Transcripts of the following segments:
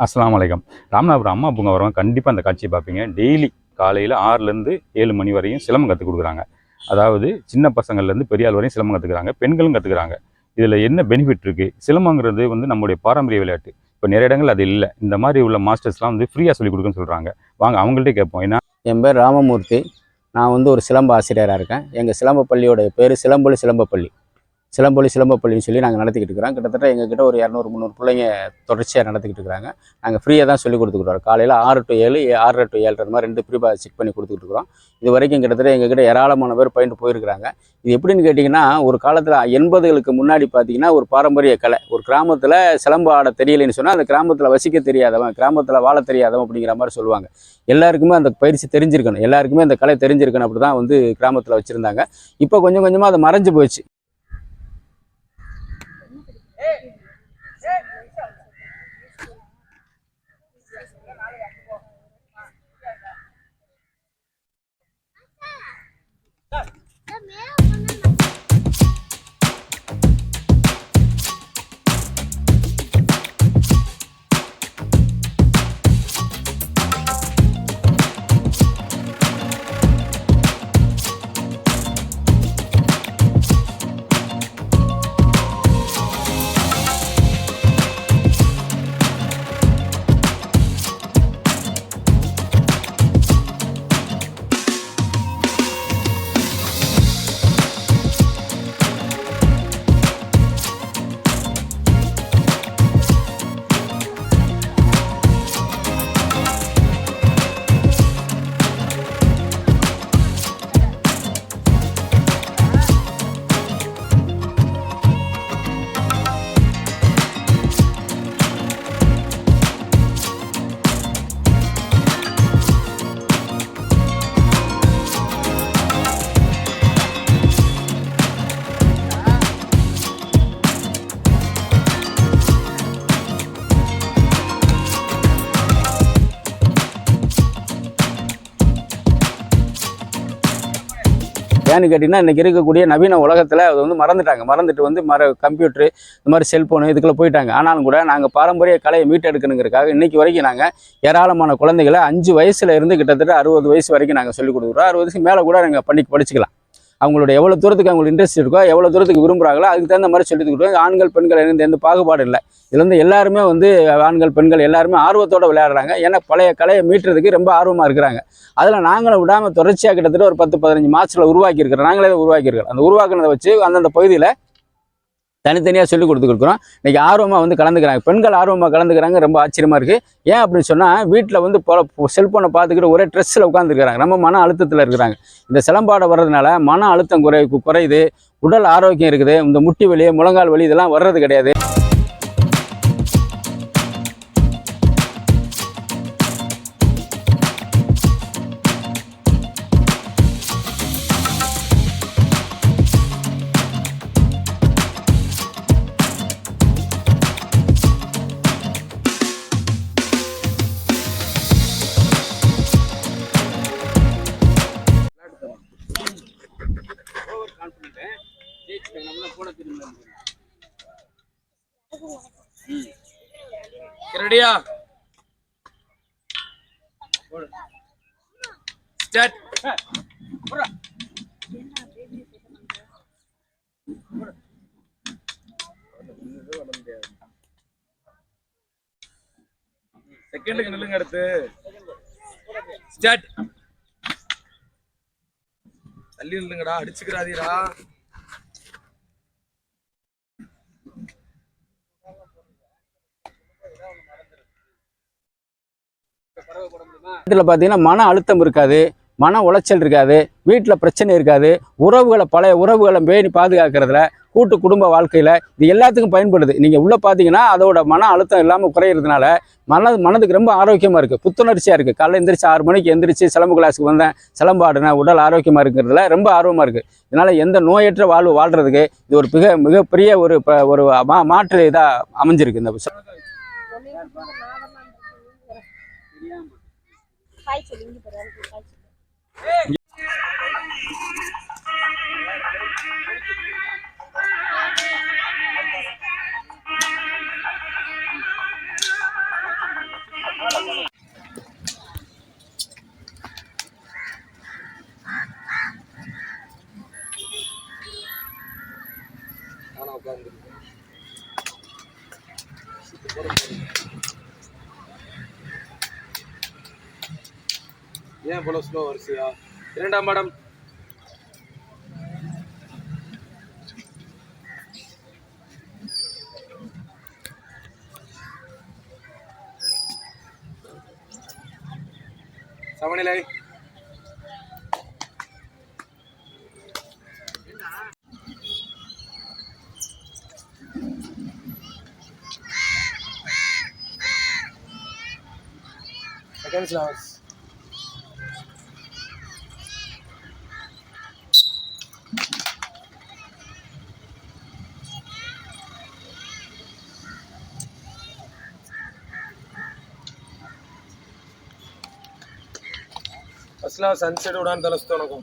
அஸ்ஸலாமு அலைக்கும். ராமநாதபுரம் அம்மா பூங்கா வரவங்க கண்டிப்பாக அந்த காட்சியை பார்ப்பீங்க. டெய்லி காலையில் 6லேருந்து 7 மணி வரையும் சிலம்பம் கற்றுக் கொடுக்குறாங்க. அதாவது சின்ன பசங்கள்லேருந்து பெரிய ஆள் வரையும் சிலம்பம் கற்றுக்குறாங்க, பெண்களும் கற்றுக்குறாங்க. இதில் என்ன பெனிஃபிட் இருக்குது? சிலம்பங்கிறது நம்மளுடைய பாரம்பரிய விளையாட்டு. இப்போ நிறைய இடங்கள் அது இல்லை. இந்த மாதிரி உள்ள மாஸ்டர்ஸ்லாம் ஃப்ரீயாக சொல்லிக் கொடுக்குன்னு சொல்கிறாங்க. வாங்க அவங்கள்ட்டே கேட்போம். ஏன்னா என் பேர் ராமமூர்த்தி. நான் ஒரு சிலம்ப ஆசிரியராக இருக்கேன். எங்கள் சிலம்ப பள்ளியோட பேர் சிலம்பொலி சிலம்பப்பள்ளி. சிலம்பப்பள்ளின்னு சொல்லி நாங்கள் நடத்திக்கிட்டு இருக்கிறோம். கிட்டத்தட்ட எங்ககிட்ட ஒரு 200-300 பிள்ளைங்க தொடர்ச்சியாக நடத்திக்கிட்டு இருக்கிறாங்க. நாங்கள் ஃப்ரீயாக தான் சொல்லிக் கொடுத்துக்கிட்டோம். காலையில் 6 to 7, 6:30 to 7 அது மாதிரி 2 ப்ரீபாக செக் பண்ணி கொடுத்துக்கிட்டு இருக்கிறோம். இது வரைக்கும் கிட்டத்தட்ட எங்ககிட்ட ஏராளமான பேர் பயின்று போயிருக்கிறாங்க. இது எப்படின்னு கேட்டிங்கன்னா, ஒரு காலத்தில் 80களுக்கு முன்னாடி பார்த்தீங்கன்னா, ஒரு பாரம்பரிய கலை. ஒரு கிராமத்தில் சிலம்ப ஆட தெரியலைன்னு சொன்னால் அந்த கிராமத்தில் வசிக்க தெரியாதவன், கிராமத்தில் வாழ தெரியாதவன் அப்படிங்கிற மாதிரி சொல்லுவாங்க. எல்லாருக்குமே அந்த பயிற்சி தெரிஞ்சிருக்கணும், எல்லாருக்குமே அந்த கலை தெரிஞ்சிருக்கணும். அப்படி தான் கிராமத்தில் வச்சுருந்தாங்க. இப்போ கொஞ்சம் கொஞ்சமாக அதை மறைஞ்சு போச்சு. ஏன்னு கேட்டிங்கன்னா, இன்றைக்கி இருக்கக்கூடிய நவீன உலகத்தில் அது மறந்துட்டு கம்ப்யூட்ரு இந்த மாதிரி செல்ஃபோனு இதுக்குள்ளே போயிட்டாங்க. ஆனாலும் கூட நாங்கள் பாரம்பரிய கலையை மீட்டெடுக்கணுங்கிறதுக்காக இன்றைக்கி வரைக்கும் நாங்கள் ஏராளமான குழந்தைகளை 5 வயசுல இருந்து கிட்டத்தட்ட 60 வயசு வரைக்கும் நாங்கள் சொல்லிக் கொடுக்குறோம். 60 வயசுக்கு மேலே கூட நாங்கள் படிச்சுக்கலாம். அவங்களோட எவ்வளோ தூரத்துக்கு அவங்களுக்கு இன்ட்ரெஸ்ட் இருக்கோ, எவ்வளோ தூரத்துக்கு விரும்புகிறாங்களோ அதுக்கு தகுந்த மாதிரி சொல்லிக் கொடுக்குறோம். ஆண்கள் பெண்கள் எந்த பாகுபாடு இல்லை. இதில் எல்லாருமே ஆண்கள் பெண்கள் எல்லாருமே ஆர்வத்தோடு விளையாடுறாங்க. ஏன்னா பழைய கலையை மீட்டுறதுக்கு ரொம்ப ஆர்வமாக இருக்கிறாங்க. அதில் நாங்களும் விடாமல் தொடர்ச்சியாக கிட்டத்தட்ட ஒரு 10-15 மாதத்தில் உருவாக்கியிருக்கிறோம். நாங்களே உருவாக்கியிருக்கிறோம். அந்த உருவாக்குனதை வச்சு அந்தந்த பகுதியில் தனித்தனியாக சொல்லிக் கொடுத்துருக்குறோம். இன்றைக்கி ஆர்வமாக கலந்துக்கிறாங்க. பெண்கள் ஆர்வமாக கலந்துக்கிறாங்க. ரொம்ப ஆச்சரியமாக இருக்குது. ஏன் அப்படின்னு சொன்னால், வீட்டில் செல்ஃபோனை பார்த்துக்கிட்டு ஒரே ட்ரெஸ்ஸில் உட்காந்துருக்கிறாங்க. ரொம்ப மன அழுத்தத்தில் இருக்கிறாங்க. இந்த சிலம்பாட வர்றதுனால மன அழுத்தம் குறையுது, உடல் ஆரோக்கியம் இருக்குது. இந்த முட்டி வலி, முழங்கால் வலி இதெல்லாம் வர்றது கிடையாது. ரெடியா? ஸ்டார்ட். செகண்டுக்கு நில்லுங்க. அடுத்து ஸ்டார்ட். தள்ளி நில்லுங்கடா, அடிச்சுக்கிறாதீரா. இதில் பார்த்தீங்கன்னா மன அழுத்தம் இருக்காது, மன உளைச்சல் இருக்காது, வீட்டில் பிரச்சனை இருக்காது, பழைய உறவுகளை பேணி பாதுகாக்கிறதுல, கூட்டு குடும்ப வாழ்க்கையில் இது எல்லாத்துக்கும் பயன்படுது. நீங்கள் உள்ளே பார்த்தீங்கன்னா அதோட மன அழுத்தம் இல்லாமல் குறையிறதுனால மனதுக்கு ரொம்ப ஆரோக்கியமாக இருக்குது, புத்துணர்ச்சியாக இருக்குது. காலையில் எந்திரிச்சு 6 மணிக்கு எந்திரிச்சு சிலம்பு கிளாஸுக்கு வந்தேன், சிலம்பாடினேன், உடல் ஆரோக்கியமாக இருக்கிறதுல ரொம்ப ஆர்வமாக இருக்குது. இதனால் எந்த நோயற்ற வாழ்வு வாழ்கிறதுக்கு இது ஒரு மிகப்பெரிய ஒரு மாற்று இதாக அமைஞ்சிருக்கு. இந்த ஏன் போல ஸ்லோ வரிசையா? இரண்டாம் இடம் சமநிலை. Second class. असला सनसेट उडान तलसतो नको.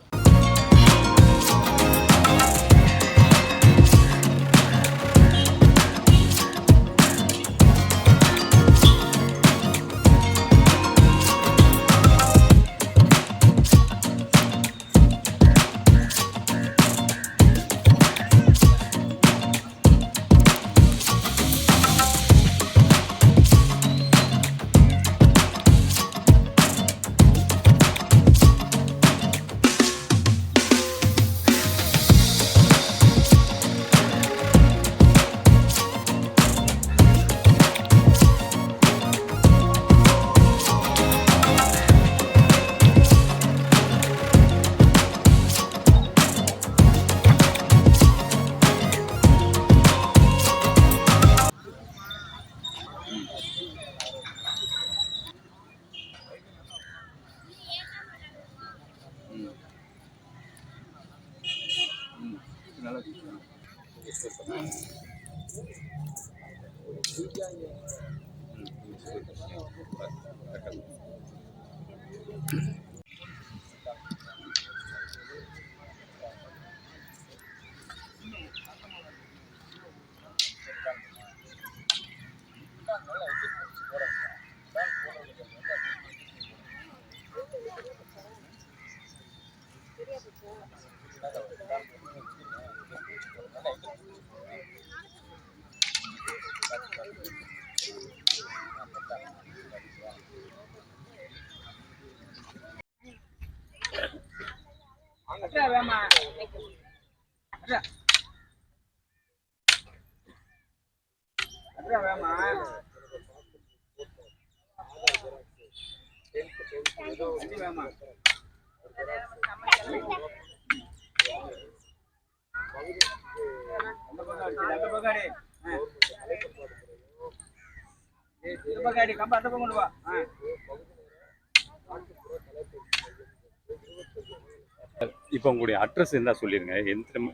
இப்போ உங்களுடைய அட்ரஸ் என்ன சொல்லிருங்க.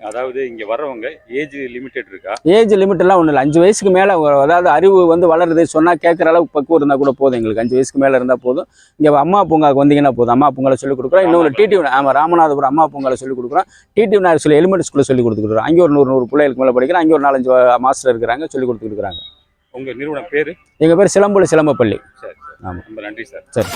அதாவது இங்க வர்றவங்க ஏஜ் லிமிட்டட் இருக்கா? ஏஜ் லிமிட்லாம் ஒன்றும் இல்லை. 5 வயசுக்கு மேலே, அதாவது அறிவு வந்து வளருது, சொன்னால் கேட்குற அளவுக்கு பக்குவம் இருந்தால் கூட போதும் எங்களுக்கு. 5 வயசுக்கு மேலே இருந்தால் போதும். இங்கே அம்மா பூங்காவுக்கு வந்தீங்கன்னா போதும். அம்மா பூங்காவில் சொல்லிக் கொடுக்குறோம். இன்னொரு டிடி, ஆமாம், ராமநாதபுரம் அம்மா பூங்காவில் சொல்லிக் கொடுக்குறோம். டிடி நாயர் சொல்லி எலிமெண்ட் ஸ்கூலில் சொல்லிக் கொடுத்துருக்குறோம். அங்கே ஒரு 100 பிள்ளைகளுக்கு மேலே படிக்கிறோம். அங்கே ஒரு 4-5 மாஸ்டர் இருக்கிறாங்க, சொல்லிக் கொடுத்துருக்குறாங்க. உங்கள் நிறுவனம் பேர்? எங்கள் பேர் சிலம்பப்பள்ளி. சரி, ஆமாம். ரொம்ப நன்றி சார். சரி.